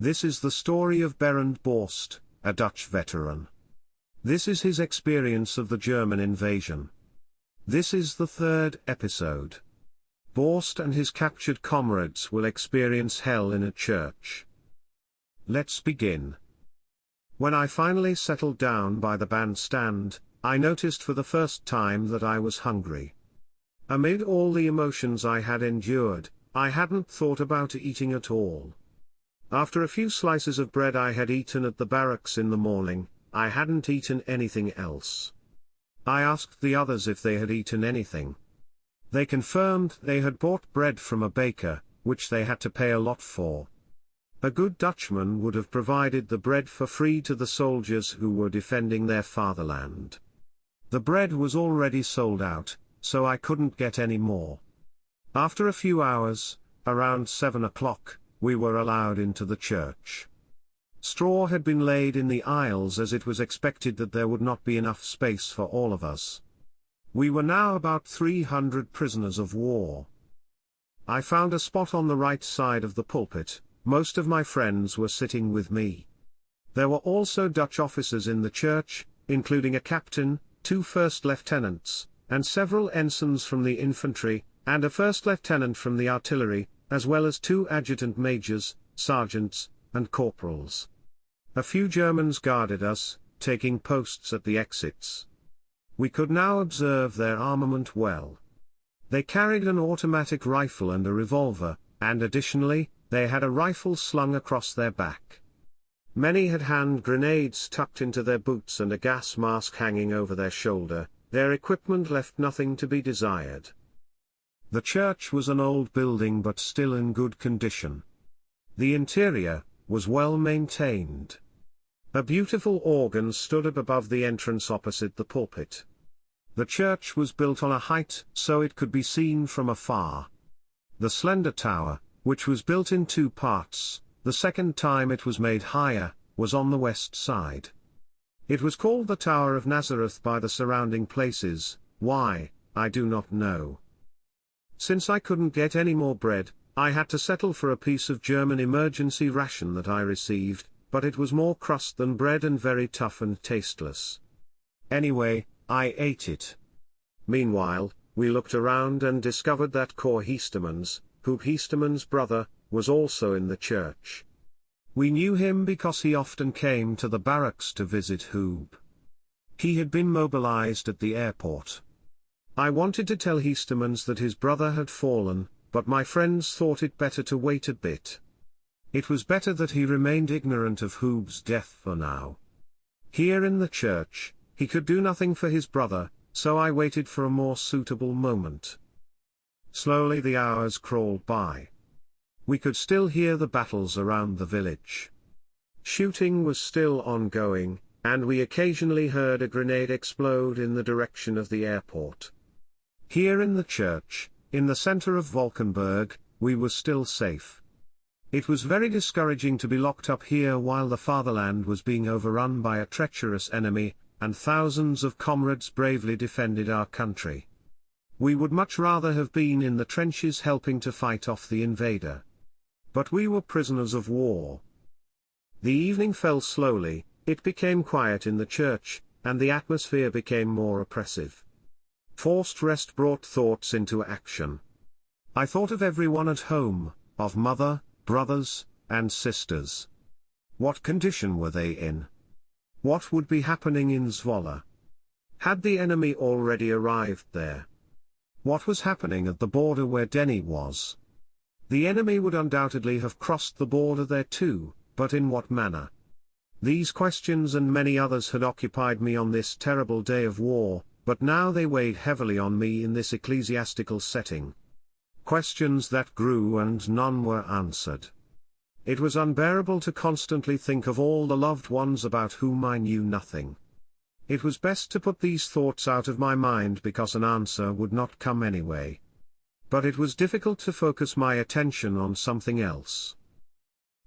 This is the story of Berend Borst, a Dutch veteran. This is his experience of the German invasion. This is the third episode. Borst and his captured comrades will experience hell in a church. Let's begin. When I finally settled down by the bandstand, I noticed for the first time that I was hungry. Amid all the emotions I had endured, I hadn't thought about eating at all. After a few slices of bread I had eaten at the barracks in the morning, I hadn't eaten anything else. I asked the others if they had eaten anything. They confirmed they had bought bread from a baker, which they had to pay a lot for. A good Dutchman would have provided the bread for free to the soldiers who were defending their fatherland. The bread was already sold out, so I couldn't get any more. After a few hours, around 7 o'clock, we were allowed into the church. Straw had been laid in the aisles as it was expected that there would not be enough space for all of us. We were now about 300 prisoners of war. I found a spot on the right side of the pulpit. Most of my friends were sitting with me. There were also Dutch officers in the church, including a captain, 2 first lieutenants, and several ensigns from the infantry, and a first lieutenant from the artillery, as well as 2 adjutant majors, sergeants, and corporals. A few Germans guarded us, taking posts at the exits. We could now observe their armament well. They carried an automatic rifle and a revolver, and additionally, they had a rifle slung across their back. Many had hand grenades tucked into their boots and a gas mask hanging over their shoulder. Their equipment left nothing to be desired. The church was an old building but still in good condition. The interior was well maintained. A beautiful organ stood up above the entrance opposite the pulpit. The church was built on a height so it could be seen from afar. The slender tower, which was built in 2 parts, the second time it was made higher, was on the west side. It was called the Tower of Nazareth by the surrounding places. Why, I do not know. Since I couldn't get any more bread, I had to settle for a piece of German emergency ration that I received, but it was more crust than bread and very tough and tasteless. Anyway, I ate it. Meanwhile, we looked around and discovered that Cor Heestemans, Huub Heestemans' brother, was also in the church. We knew him because he often came to the barracks to visit Huub. He had been mobilized at the airport. I wanted to tell Heestemans that his brother had fallen, but my friends thought it better to wait a bit. It was better that he remained ignorant of Huub's death for now. Here in the church, he could do nothing for his brother, so I waited for a more suitable moment. Slowly the hours crawled by. We could still hear the battles around the village. Shooting was still ongoing, and we occasionally heard a grenade explode in the direction of the airport. Here in the church, in the center of Valkenburg, we were still safe. It was very discouraging to be locked up here while the fatherland was being overrun by a treacherous enemy, and thousands of comrades bravely defended our country. We would much rather have been in the trenches helping to fight off the invader. But we were prisoners of war. The evening fell slowly, it became quiet in the church, and the atmosphere became more oppressive. Forced rest brought thoughts into action. I thought of everyone at home, of mother, brothers, and sisters. What condition were they in? What would be happening in Zwolle? Had the enemy already arrived there? What was happening at the border where Denny was? The enemy would undoubtedly have crossed the border there too, but in what manner? These questions and many others had occupied me on this terrible day of war, but now they weighed heavily on me in this ecclesiastical setting. Questions that grew and none were answered. It was unbearable to constantly think of all the loved ones about whom I knew nothing. It was best to put these thoughts out of my mind because an answer would not come anyway. But it was difficult to focus my attention on something else.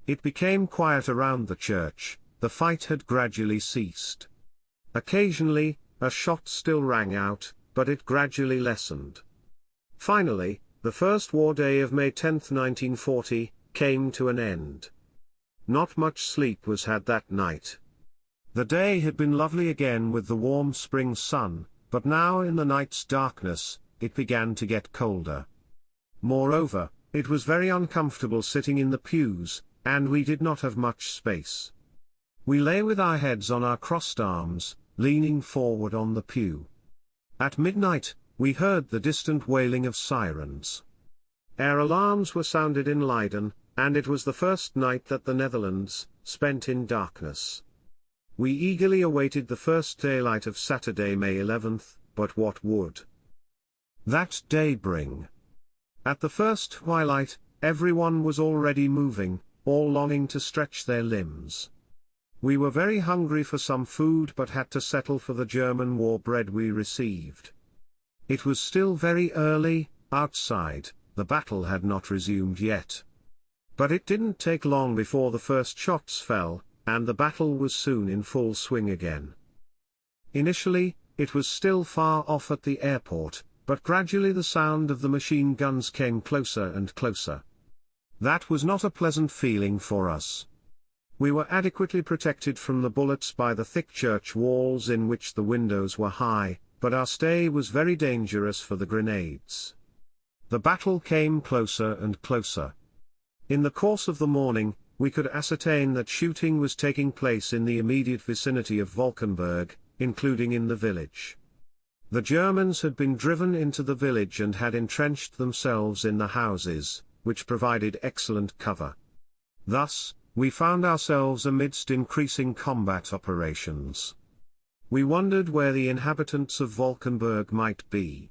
It became quiet around the church, the fight had gradually ceased. Occasionally, a shot still rang out, but it gradually lessened. Finally, the first war day of May 10, 1940, came to an end. not much sleep was had that night. The day had been lovely again with the warm spring sun, but now in the night's darkness, it began to get colder. Moreover, it was very uncomfortable sitting in the pews, and we did not have much space. We lay with our heads on our crossed arms, leaning forward on the pew. At midnight, we heard the distant wailing of sirens. Air alarms were sounded in Leiden, and it was the first night that the Netherlands spent in darkness. We eagerly awaited the first daylight of Saturday, May 11th, but what would that day bring? At the first twilight, everyone was already moving, all longing to stretch their limbs. We were very hungry for some food but had to settle for the German war bread we received. It was still very early, outside, the battle had not resumed yet. But it didn't take long before the first shots fell, and the battle was soon in full swing again. Initially, it was still far off at the airport, but gradually the sound of the machine guns came closer and closer. That was not a pleasant feeling for us. We were adequately protected from the bullets by the thick church walls in which the windows were high, but our stay was very dangerous for the grenades. The battle came closer and closer. In the course of the morning, we could ascertain that shooting was taking place in the immediate vicinity of Valkenburg, including in the village. The Germans had been driven into the village and had entrenched themselves in the houses, which provided excellent cover. Thus, we found ourselves amidst increasing combat operations. We wondered where the inhabitants of Valkenburg might be.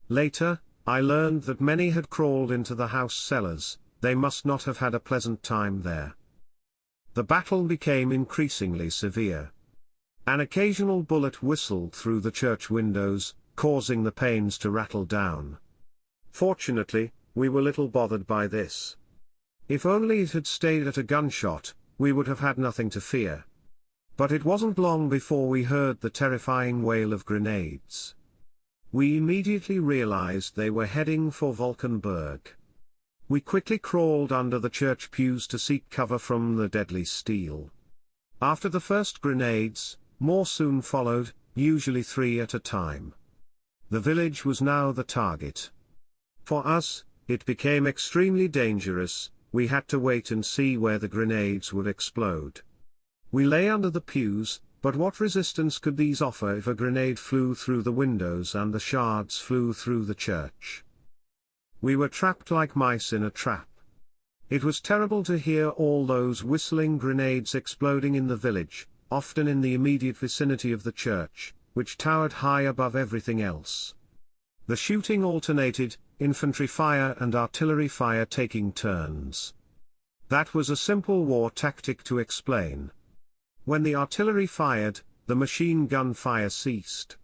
Later, I learned that many had crawled into the house cellars. They must not have had a pleasant time there. The battle became increasingly severe. An occasional bullet whistled through the church windows, causing the panes to rattle down. Fortunately, we were little bothered by this. If only it had stayed at a gunshot, we would have had nothing to fear. But it wasn't long before we heard the terrifying wail of grenades. We immediately realized they were heading for Valkenburg. We quickly crawled under the church pews to seek cover from the deadly steel. After the first grenades, more soon followed, usually 3 at a time. The village was now the target. For us, it became extremely dangerous. We had to wait and see where the grenades would explode. We lay under the pews, but what resistance could these offer if a grenade flew through the windows and the shards flew through the church? We were trapped like mice in a trap. It was terrible to hear all those whistling grenades exploding in the village, often in the immediate vicinity of the church, which towered high above everything else. The shooting alternated, infantry fire and artillery fire taking turns. That was a simple war tactic to explain. When the artillery fired, the machine gun fire ceased.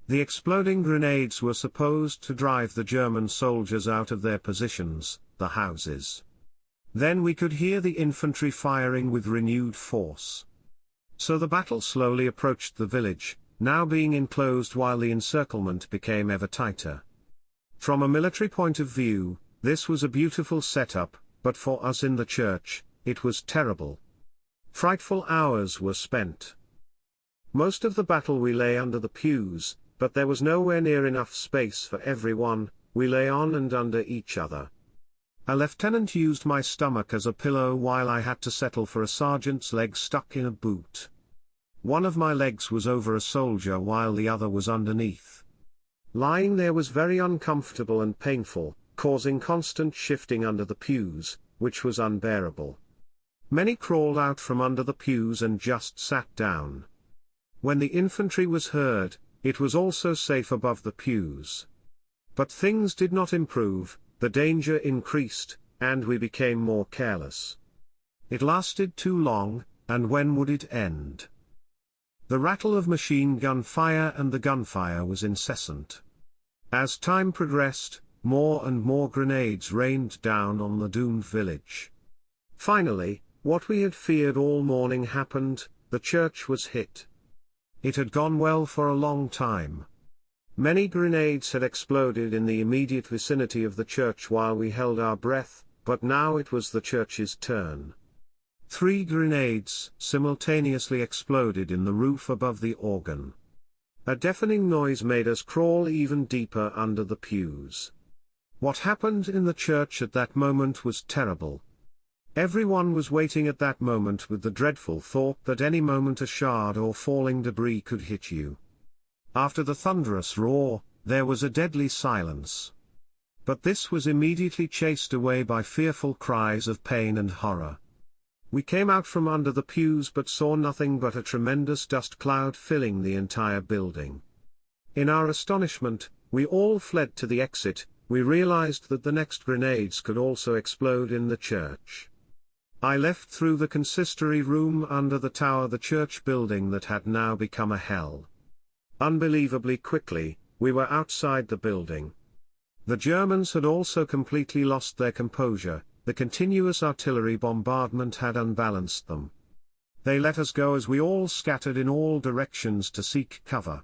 The exploding grenades were supposed to drive the German soldiers out of their positions, the houses. Then we could hear the infantry firing with renewed force. So the battle slowly approached the village, now being enclosed while the encirclement became ever tighter. From a military point of view, this was a beautiful setup, but for us in the church, it was terrible. Frightful hours were spent. Most of the battle we lay under the pews, but there was nowhere near enough space for everyone. We lay on and under each other. A lieutenant used my stomach as a pillow while I had to settle for a sergeant's leg stuck in a boot. One of my legs was over a soldier while the other was underneath. Lying there was very uncomfortable and painful, causing constant shifting under the pews, which was unbearable. Many crawled out from under the pews and just sat down. When the infantry was heard, it was also safe above the pews. But things did not improve, the danger increased, and we became more careless. It lasted too long, and when would it end? The rattle of machine gun fire and the gunfire was incessant. As time progressed, more and more grenades rained down on the doomed village. Finally, what we had feared all morning happened, the church was hit. It had gone well for a long time. Many grenades had exploded in the immediate vicinity of the church while we held our breath, but now it was the church's turn. 3 grenades simultaneously exploded in the roof above the organ. A deafening noise made us crawl even deeper under the pews. What happened in the church at that moment was terrible. Everyone was waiting at that moment with the dreadful thought that any moment a shard or falling debris could hit you. After the thunderous roar, there was a deadly silence. But this was immediately chased away by fearful cries of pain and horror. We came out from under the pews but saw nothing but a tremendous dust cloud filling the entire building. In our astonishment, we all fled to the exit. We realized that the next grenades could also explode in the church. I left through the consistory room under the tower, the church building that had now become a hell. Unbelievably quickly, we were outside the building. The Germans had also completely lost their composure. The continuous artillery bombardment had unbalanced them. They let us go as we all scattered in all directions to seek cover.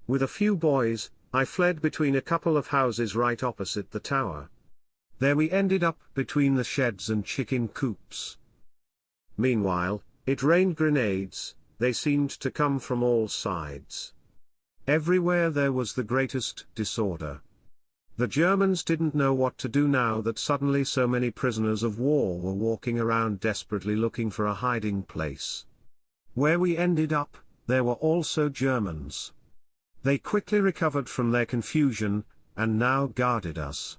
With a few boys, I fled between a couple of houses right opposite the tower. There we ended up between the sheds and chicken coops. Meanwhile, it rained grenades. They seemed to come from all sides. Everywhere there was the greatest disorder. The Germans didn't know what to do now that suddenly so many prisoners of war were walking around desperately looking for a hiding place. Where we ended up, there were also Germans. They quickly recovered from their confusion, and now guarded us.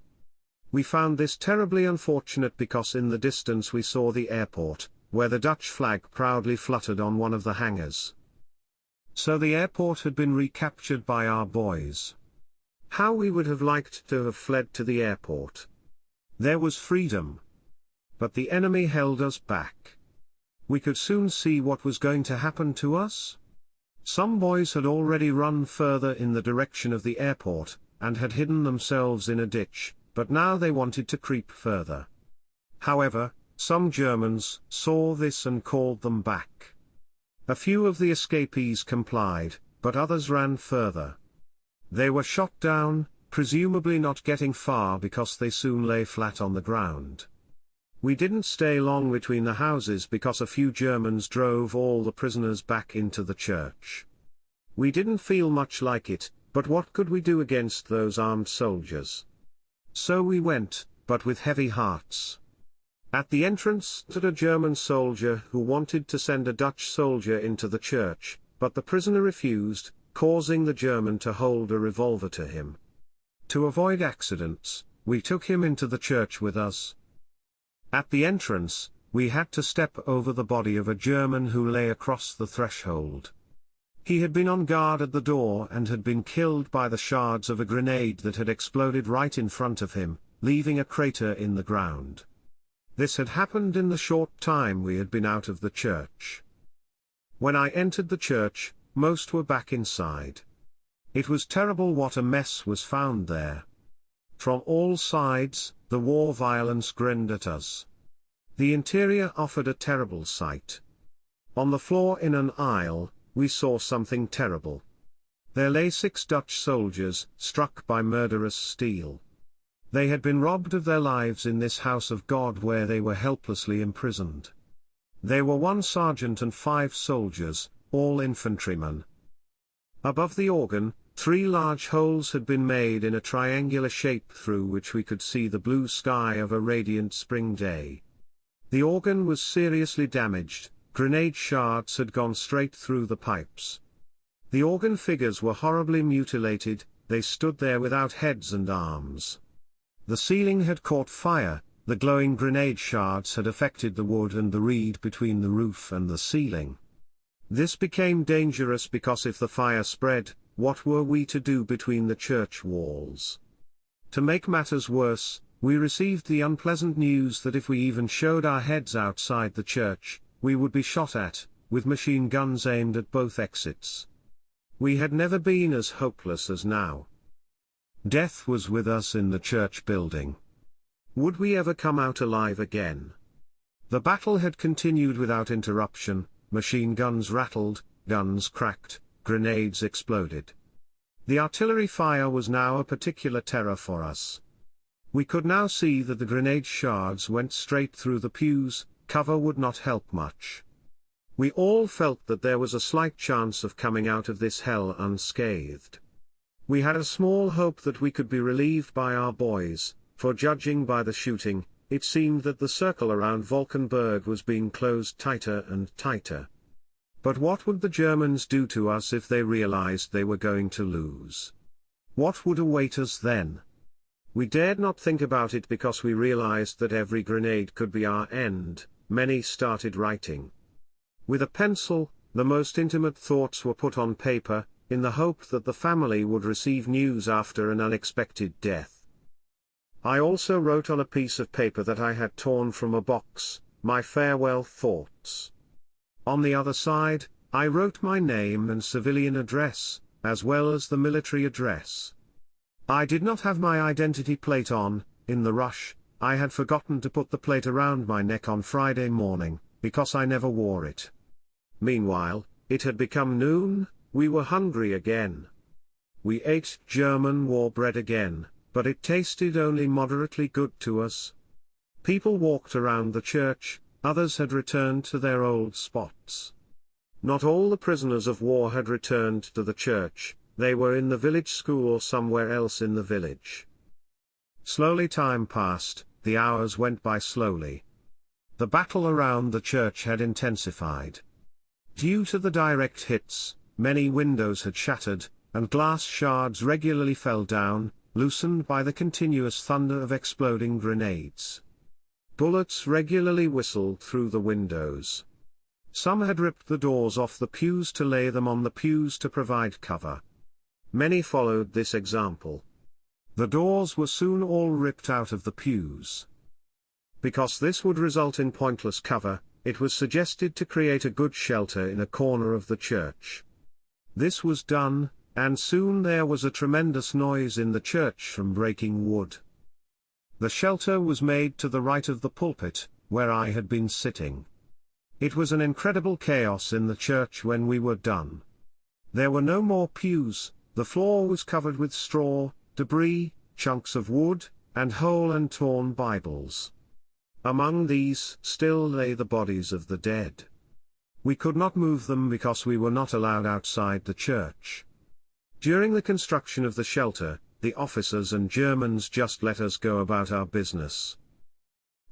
We found this terribly unfortunate because in the distance we saw the airport, where the Dutch flag proudly fluttered on one of the hangars. So the airport had been recaptured by our boys. How we would have liked to have fled to the airport. There was freedom. But the enemy held us back. We could soon see what was going to happen to us. Some boys had already run further in the direction of the airport, and had hidden themselves in a ditch, but now they wanted to creep further. However, some Germans saw this and called them back. A few of the escapees complied, but others ran further. They were shot down, presumably not getting far because they soon lay flat on the ground. We didn't stay long between the houses because a few Germans drove all the prisoners back into the church. We didn't feel much like it, but what could we do against those armed soldiers? So we went, but with heavy hearts. At the entrance stood a German soldier who wanted to send a Dutch soldier into the church, but the prisoner refused, causing the German to hold a revolver to him. To avoid accidents, we took him into the church with us. At the entrance, we had to step over the body of a German who lay across the threshold. He had been on guard at the door and had been killed by the shards of a grenade that had exploded right in front of him, leaving a crater in the ground. This had happened in the short time we had been out of the church. When I entered the church, most were back inside. It was terrible what a mess was found there. From all sides, the war violence grinned at us. The interior offered a terrible sight. On the floor in an aisle, we saw something terrible. There lay 6 Dutch soldiers, struck by murderous steel. They had been robbed of their lives in this house of God where they were helplessly imprisoned. There were 1 sergeant and 5 soldiers, all infantrymen. Above the organ, 3 large holes had been made in a triangular shape through which we could see the blue sky of a radiant spring day. The organ was seriously damaged, grenade shards had gone straight through the pipes. The organ figures were horribly mutilated, they stood there without heads and arms. The ceiling had caught fire, the glowing grenade shards had affected the wood and the reed between the roof and the ceiling. This became dangerous because if the fire spread, what were we to do between the church walls? To make matters worse, we received the unpleasant news that if we even showed our heads outside the church, we would be shot at, with machine guns aimed at both exits. We had never been as hopeless as now. Death was with us in the church building. Would we ever come out alive again? The battle had continued without interruption, machine guns rattled, guns cracked, grenades exploded. The artillery fire was now a particular terror for us. We could now see that the grenade shards went straight through the pews, cover would not help much. We all felt that there was a slight chance of coming out of this hell unscathed. We had a small hope that we could be relieved by our boys, for judging by the shooting, it seemed that the circle around Valkenburg was being closed tighter and tighter. But what would the Germans do to us if they realized they were going to lose? What would await us then? We dared not think about it because we realized that every grenade could be our end. Many started writing. With a pencil, the most intimate thoughts were put on paper, in the hope that the family would receive news after an unexpected death. I also wrote on a piece of paper that I had torn from a box, my farewell thoughts. On the other side, I wrote my name and civilian address, as well as the military address. I did not have my identity plate on. In the rush, I had forgotten to put the plate around my neck on Friday morning, because I never wore it. Meanwhile, it had become noon, we were hungry again. We ate German war bread again, but it tasted only moderately good to us. People walked around the church, others had returned to their old spots. Not all the prisoners of war had returned to the church, they were in the village school or somewhere else in the village. Slowly time passed, the hours went by slowly. The battle around the church had intensified. Due to the direct hits, many windows had shattered, and glass shards regularly fell down, loosened by the continuous thunder of exploding grenades. Bullets regularly whistled through the windows. Some had ripped the doors off the pews to lay them on the pews to provide cover. Many followed this example. The doors were soon all ripped out of the pews. Because this would result in pointless cover, it was suggested to create a good shelter in a corner of the church. This was done, and soon there was a tremendous noise in the church from breaking wood. The shelter was made to the right of the pulpit, where I had been sitting. It was an incredible chaos in the church when we were done. There were no more pews, the floor was covered with straw, debris, chunks of wood, and whole and torn Bibles. Among these still lay the bodies of the dead. We could not move them because we were not allowed outside the church. During the construction of the shelter, the officers and Germans just let us go about our business.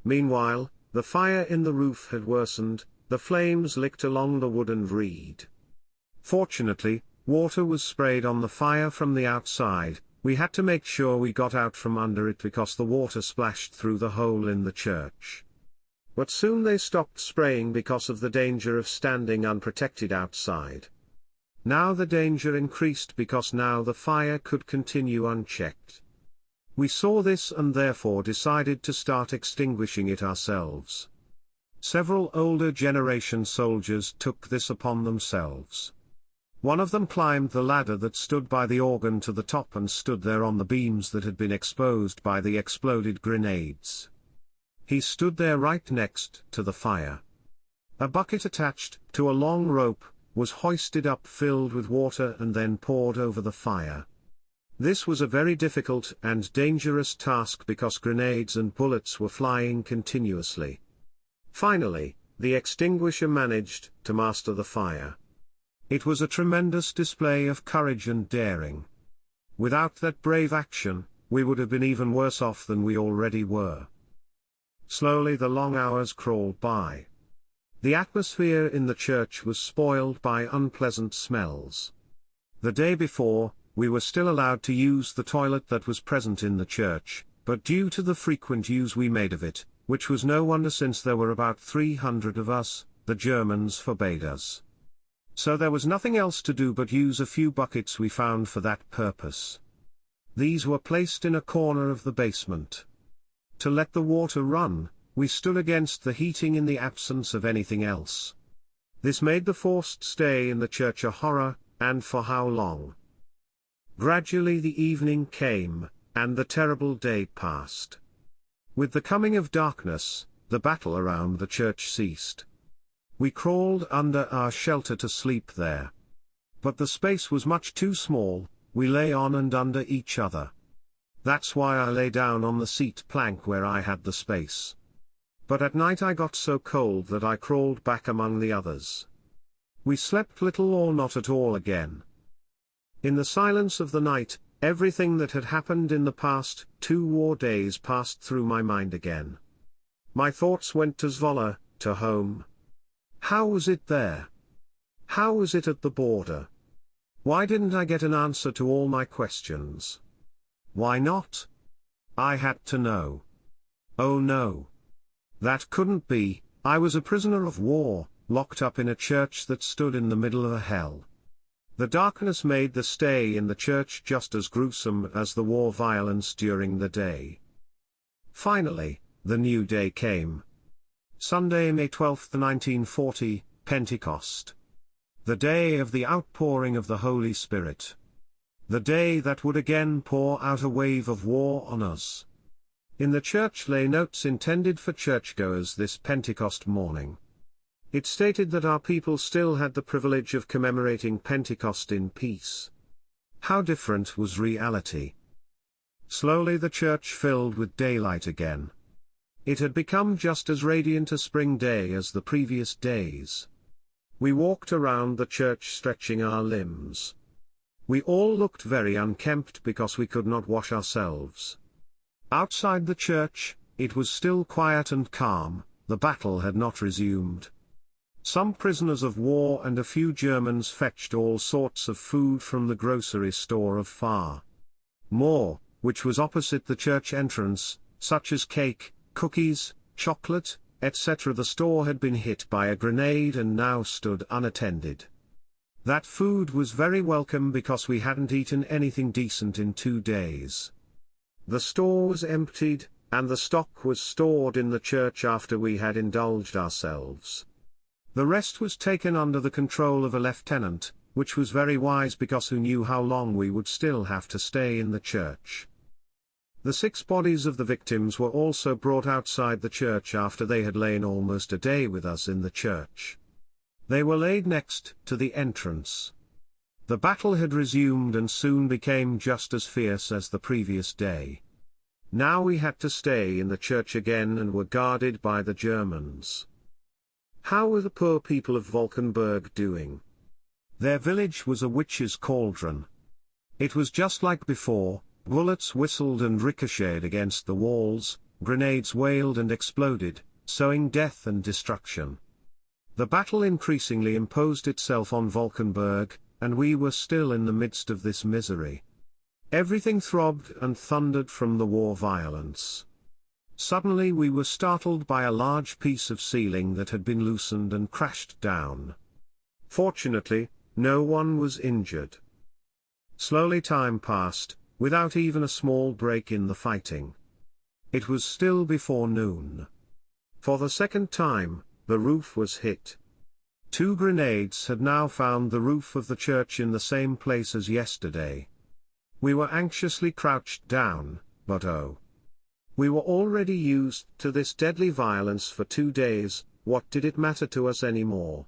Meanwhile, the fire in the roof had worsened, the flames licked along the wood and reed. Fortunately, water was sprayed on the fire from the outside. We had to make sure we got out from under it because the water splashed through the hole in the church. But soon they stopped spraying because of the danger of standing unprotected outside. Now the danger increased because now the fire could continue unchecked. We saw this and therefore decided to start extinguishing it ourselves. Several older generation soldiers took this upon themselves. One of them climbed the ladder that stood by the organ to the top and stood there on the beams that had been exposed by the exploded grenades. He stood there right next to the fire. A bucket attached to a long rope was hoisted up filled with water and then poured over the fire. This was a very difficult and dangerous task because grenades and bullets were flying continuously. Finally, the extinguisher managed to master the fire. It was a tremendous display of courage and daring. Without that brave action, we would have been even worse off than we already were. Slowly the long hours crawled by. The atmosphere in the church was spoiled by unpleasant smells. The day before, we were still allowed to use the toilet that was present in the church, but due to the frequent use we made of it, which was no wonder since there were about 300 of us, the Germans forbade us. So there was nothing else to do but use a few buckets we found for that purpose. These were placed in a corner of the basement. To let the water run, we stood against the heating in the absence of anything else. This made the forced stay in the church a horror, and for how long? Gradually the evening came, and the terrible day passed. With the coming of darkness, the battle around the church ceased. We crawled under our shelter to sleep there. But the space was much too small, we lay on and under each other. That's why I lay down on the seat plank where I had the space. But at night I got so cold that I crawled back among the others. We slept little or not at all again. In the silence of the night, everything that had happened in the past 2 war days passed through my mind again. My thoughts went to Zwolle, to home. How was it there? How was it at the border? Why didn't I get an answer to all my questions? Why not? I had to know. Oh no. That couldn't be. I was a prisoner of war, locked up in a church that stood in the middle of a hell. The darkness made the stay in the church just as gruesome as the war violence during the day. Finally, the new day came. Sunday, May 12, 1940, Pentecost. The day of the outpouring of the Holy Spirit. The day that would again pour out a wave of war on us. In the church lay notes intended for churchgoers this Pentecost morning. It stated that our people still had the privilege of commemorating Pentecost in peace. How different was reality. Slowly the church filled with daylight again. It had become just as radiant a spring day as the previous days. We walked around the church stretching our limbs. We all looked very unkempt because we could not wash ourselves. Outside the church, it was still quiet and calm, the battle had not resumed. Some prisoners of war and a few Germans fetched all sorts of food from the grocery store of far more, which was opposite the church entrance, such as cake, cookies, chocolate, etc. The store had been hit by a grenade and now stood unattended. That food was very welcome because we hadn't eaten anything decent in 2 days. The store was emptied, and the stock was stored in the church after we had indulged ourselves. The rest was taken under the control of a lieutenant, which was very wise because who knew how long we would still have to stay in the church. The 6 bodies of the victims were also brought outside the church after they had lain almost a day with us in the church. They were laid next to the entrance. The battle had resumed and soon became just as fierce as the previous day. Now we had to stay in the church again and were guarded by the Germans. How were the poor people of Valkenburg doing? Their village was a witch's cauldron. It was just like before, bullets whistled and ricocheted against the walls, grenades wailed and exploded, sowing death and destruction. The battle increasingly imposed itself on Valkenburg, and we were still in the midst of this misery. Everything throbbed and thundered from the war violence. Suddenly we were startled by a large piece of ceiling that had been loosened and crashed down. Fortunately, no one was injured. Slowly time passed, without even a small break in the fighting. It was still before noon. For the second time, the roof was hit. 2 grenades had now found the roof of the church in the same place as yesterday. We were anxiously crouched down, but oh. We were already used to this deadly violence for 2 days, what did it matter to us anymore?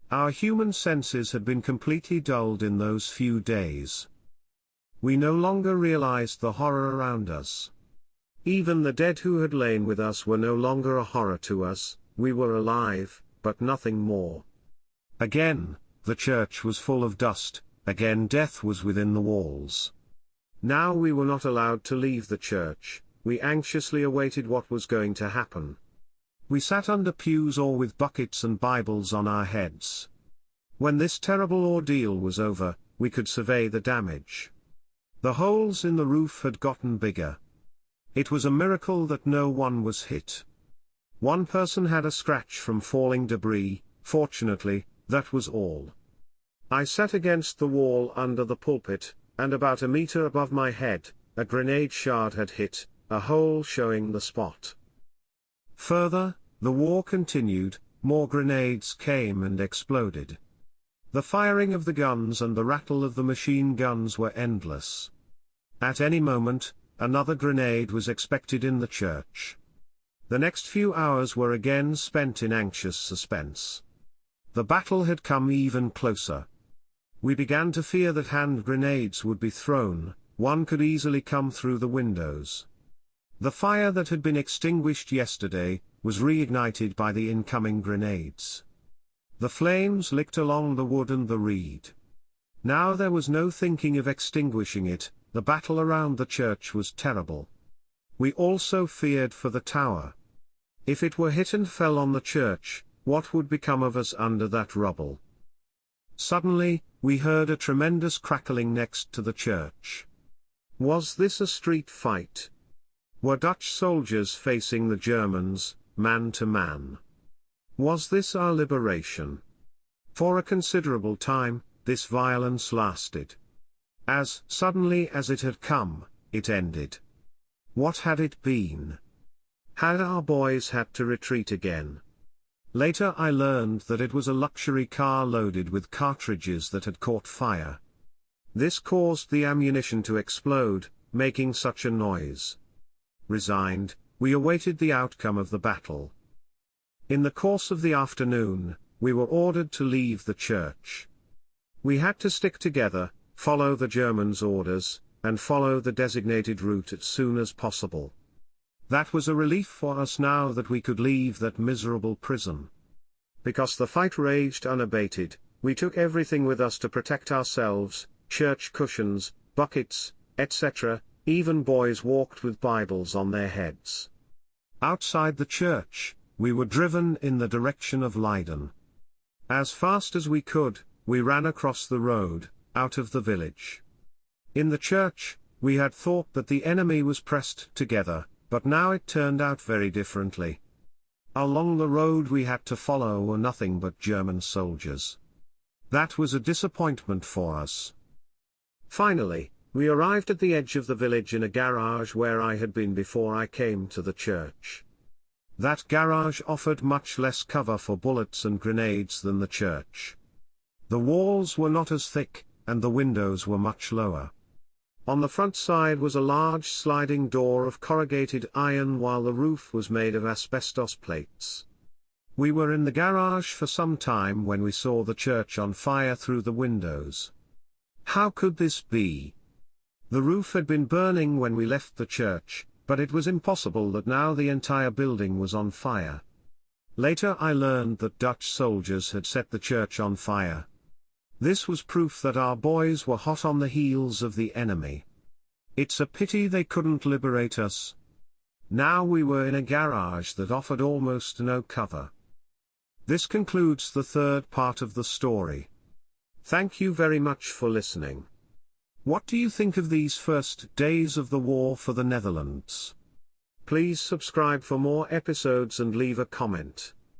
Our human senses had been completely dulled in those few days. We no longer realized the horror around us. Even the dead who had lain with us were no longer a horror to us, we were alive, but nothing more. Again, the church was full of dust, again death was within the walls. Now we were not allowed to leave the church, we anxiously awaited what was going to happen. We sat under pews or with buckets and Bibles on our heads. When this terrible ordeal was over, we could survey the damage. The holes in the roof had gotten bigger. It was a miracle that no one was hit. One person had a scratch from falling debris, fortunately, that was all. I sat against the wall under the pulpit, and about a meter above my head, a grenade shard had hit, a hole showing the spot. Further, the war continued, more grenades came and exploded. The firing of the guns and the rattle of the machine guns were endless. At any moment, another grenade was expected in the church. The next few hours were again spent in anxious suspense. The battle had come even closer. We began to fear that hand grenades would be thrown, one could easily come through the windows. The fire that had been extinguished yesterday was reignited by the incoming grenades. The flames licked along the wood and the reed. Now there was no thinking of extinguishing it. The battle around the church was terrible. We also feared for the tower. If it were hit and fell on the church, what would become of us under that rubble? Suddenly, we heard a tremendous crackling next to the church. Was this a street fight? Were Dutch soldiers facing the Germans, man to man? Was this our liberation? For a considerable time, this violence lasted. As suddenly as it had come, it ended. What had it been? Had our boys had to retreat again? Later I learned that it was a luxury car loaded with cartridges that had caught fire. This caused the ammunition to explode, making such a noise. Resigned, we awaited the outcome of the battle. In the course of the afternoon, we were ordered to leave the church. We had to stick together, follow the Germans' orders, and follow the designated route as soon as possible. That was a relief for us now that we could leave that miserable prison. Because the fight raged unabated, we took everything with us to protect ourselves, church cushions, buckets, etc., even boys walked with Bibles on their heads. Outside the church, we were driven in the direction of Leiden. As fast as we could, we ran across the road, out of the village. In the church, we had thought that the enemy was pressed together, but now it turned out very differently. Along the road we had to follow were nothing but German soldiers. That was a disappointment for us. Finally, we arrived at the edge of the village in a garage where I had been before I came to the church. That garage offered much less cover for bullets and grenades than the church. The walls were not as thick, and the windows were much lower. On the front side was a large sliding door of corrugated iron while the roof was made of asbestos plates. We were in the garage for some time when we saw the church on fire through the windows. How could this be? The roof had been burning when we left the church, but it was impossible that now the entire building was on fire. Later I learned that Dutch soldiers had set the church on fire. This was proof that our boys were hot on the heels of the enemy. It's a pity they couldn't liberate us. Now we were in a garage that offered almost no cover. This concludes the third part of the story. Thank you very much for listening. What do you think of these first days of the war for the Netherlands? Please subscribe for more episodes and leave a comment.